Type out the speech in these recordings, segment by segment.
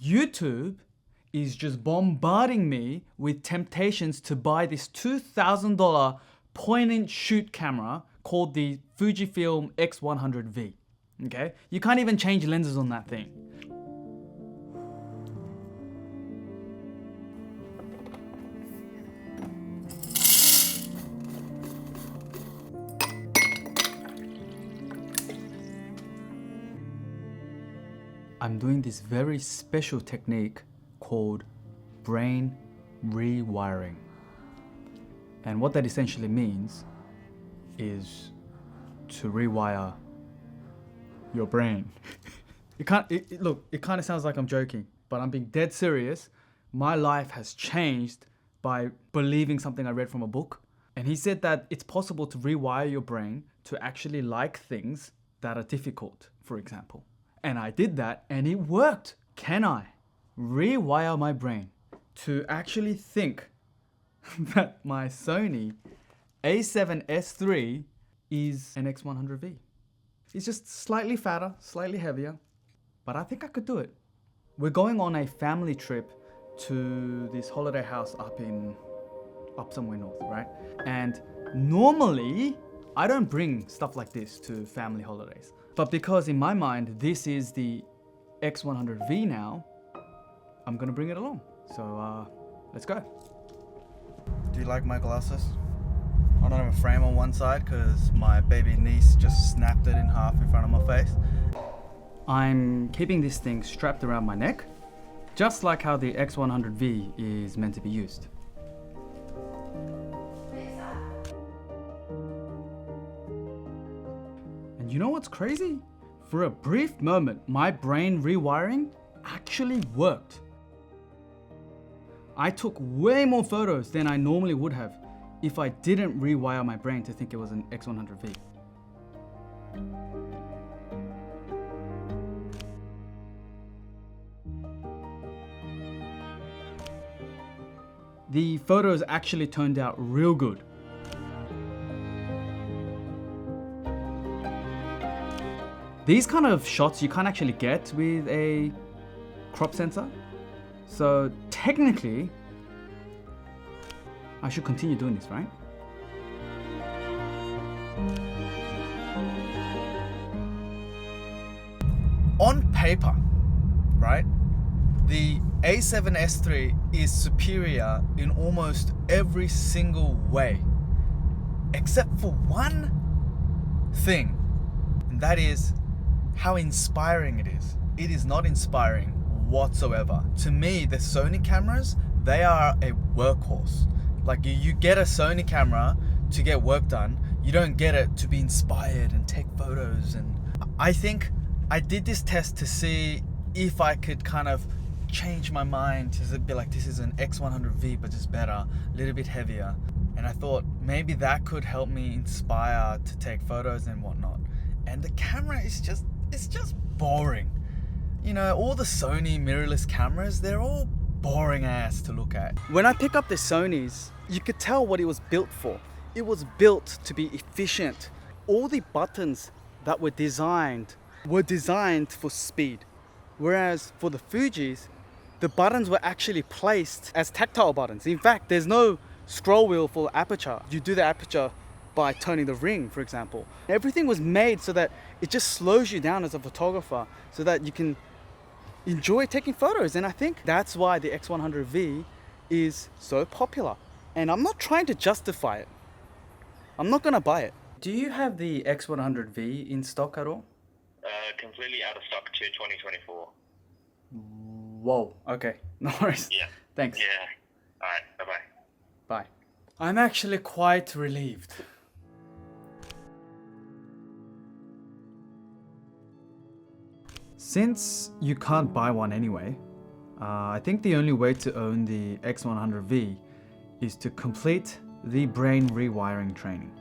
YouTube is just bombarding me with temptations to buy this $2,000 point-and-shoot camera called the Fuji X100V. Okay? You can't even change lenses on that thing. I'm doing this very special technique called brain rewiring. And what that essentially means is to rewire your brain. It kind of sounds like I'm joking, but I'm being dead serious. My life has changed by believing something I read from a book. And he said that it's possible to rewire your brain to actually like things that are difficult, for example. And I did that and it worked. Can I rewire my brain to actually think that my Sony A7S3 is an X100V? It's just slightly fatter, slightly heavier, but I think I could do it. We're going on a family trip to this holiday house up somewhere north, right? And normally I don't bring stuff like this to family holidays. But because in my mind, this is the X100V now, I'm gonna bring it along. So let's go. Do you like my glasses? I don't have a frame on one side because my baby niece just snapped it in half in front of my face. I'm keeping this thing strapped around my neck, just like how the X100V is meant to be used. And you know what's crazy? For a brief moment, my brain rewiring actually worked. I took way more photos than I normally would have if I didn't rewire my brain to think it was an X100V. The photos actually turned out real good. These kind of shots you can't actually get with a crop sensor. So technically, I should continue doing this, right? On paper, right? The A7S3 is superior in almost every single way, except for one thing, and that is how inspiring it is. It is not inspiring whatsoever. To me, the Sony cameras, they are a workhorse. Like you get a Sony camera to get work done. You don't get it to be inspired and take photos. And I think I did this test to see if I could kind of change my mind to be like, this is an X100V, but just better, a little bit heavier. And I thought maybe that could help me inspire to take photos and whatnot. And the camera is just, it's just boring. You know, all the Sony mirrorless cameras, they're all boring ass to look at. When I pick up the Sonys, you could tell what it was built for. It was built to be efficient. All the buttons that were designed for speed. Whereas for the Fujis, the buttons were actually placed as tactile buttons. In fact, there's no scroll wheel for aperture. You do the aperture by turning the ring, for example. Everything was made so that it just slows you down as a photographer so that you can enjoy taking photos. And I think that's why the X100V is so popular. And I'm not trying to justify it. I'm not gonna buy it. Do you have the X100V in stock at all? Completely out of stock to 2024. Whoa, okay, no worries. Yeah. Thanks. Yeah. All right, bye-bye. Bye. I'm actually quite relieved. Since you can't buy one anyway, I think the only way to own the X100V is to complete the brain rewiring training.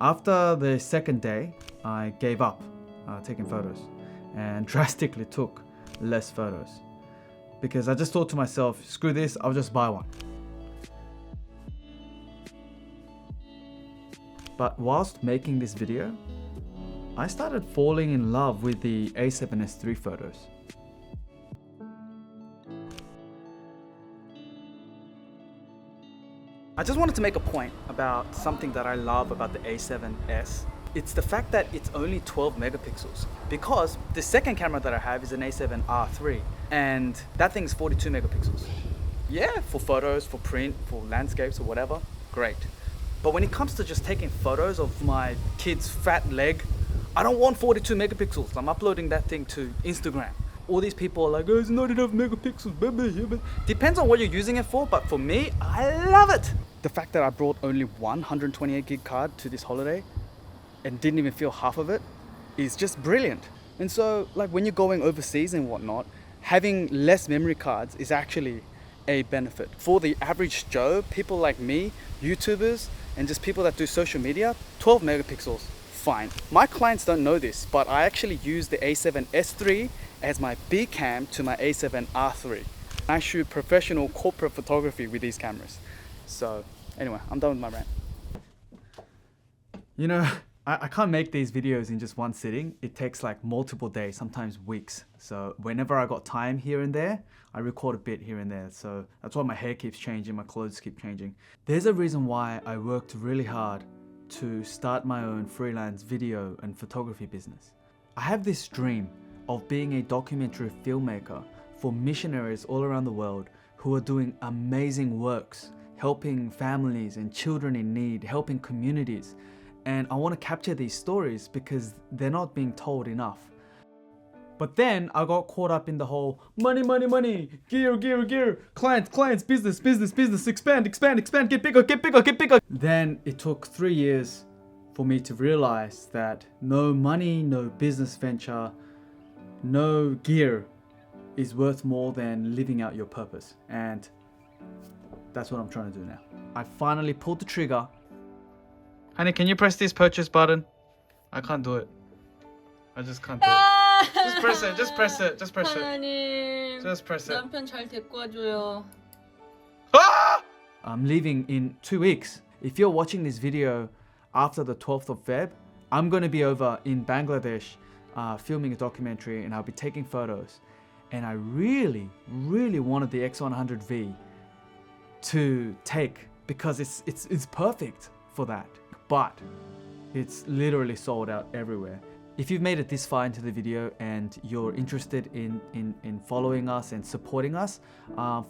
After the second day, I gave up taking photos and drastically took less photos because I just thought to myself, screw this, I'll just buy one. But whilst making this video, I started falling in love with the A7S3 photos. I just wanted to make a point about something that I love about the A7S. It's the fact that it's only 12 megapixels, because the second camera that I have is an A7R3 and that thing's 42 megapixels. Yeah, for photos, for print, for landscapes or whatever, great. But when it comes to just taking photos of my kid's fat leg, I don't want 42 megapixels. I'm uploading that thing to Instagram. All these people are like, oh, it's not enough megapixels. Depends on what you're using it for, but for me, I love it. The fact that I brought only one 128 gig card to this holiday and didn't even feel half of it is just brilliant. And so, like, when you're going overseas and whatnot, having less memory cards is actually a benefit. For the average Joe, people like me, YouTubers, and just people that do social media, 12 megapixels, fine. My clients don't know this, but I actually use the A7S3 as my B cam to my A7R3. I shoot professional corporate photography with these cameras. So anyway, I'm done with my rant. You know, I can't make these videos in just one sitting. It takes like multiple days, sometimes weeks. So whenever I got time here and there, I record a bit here and there. So that's why my hair keeps changing, my clothes keep changing. There's a reason why I worked really hard to start my own freelance video and photography business. I have this dream of being a documentary filmmaker for missionaries all around the world who are doing amazing works, helping families and children in need, helping communities. And I want to capture these stories because they're not being told enough. But then I got caught up in the whole money, money, money, gear, clients, business, expand, get bigger. Then it took 3 years for me to realize that no money, no business venture, no gear is worth more than living out your purpose. And that's what I'm trying to do now. I finally pulled the trigger. Honey, can you press this purchase button? I can't do it. I just can't do it. Just press it. 하나님, Just press it. 남편 잘 데리고 와줘요. Ah! I'm leaving in 2 weeks. If you're watching this video after the 12th of Feb, I'm going to be over in Bangladesh filming a documentary, and I'll be taking photos. And I really wanted the X100V to take because it's perfect for that. But it's literally sold out everywhere. If you've made it this far into the video and you're interested in following us and supporting us,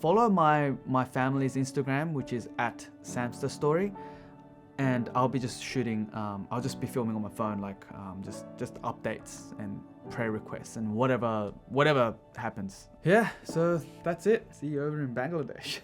follow my family's Instagram, which is @samsterstory, and I'll be just shooting. I'll just be filming on my phone, like just updates and prayer requests and whatever happens. Yeah, so that's it. See you over in Bangladesh.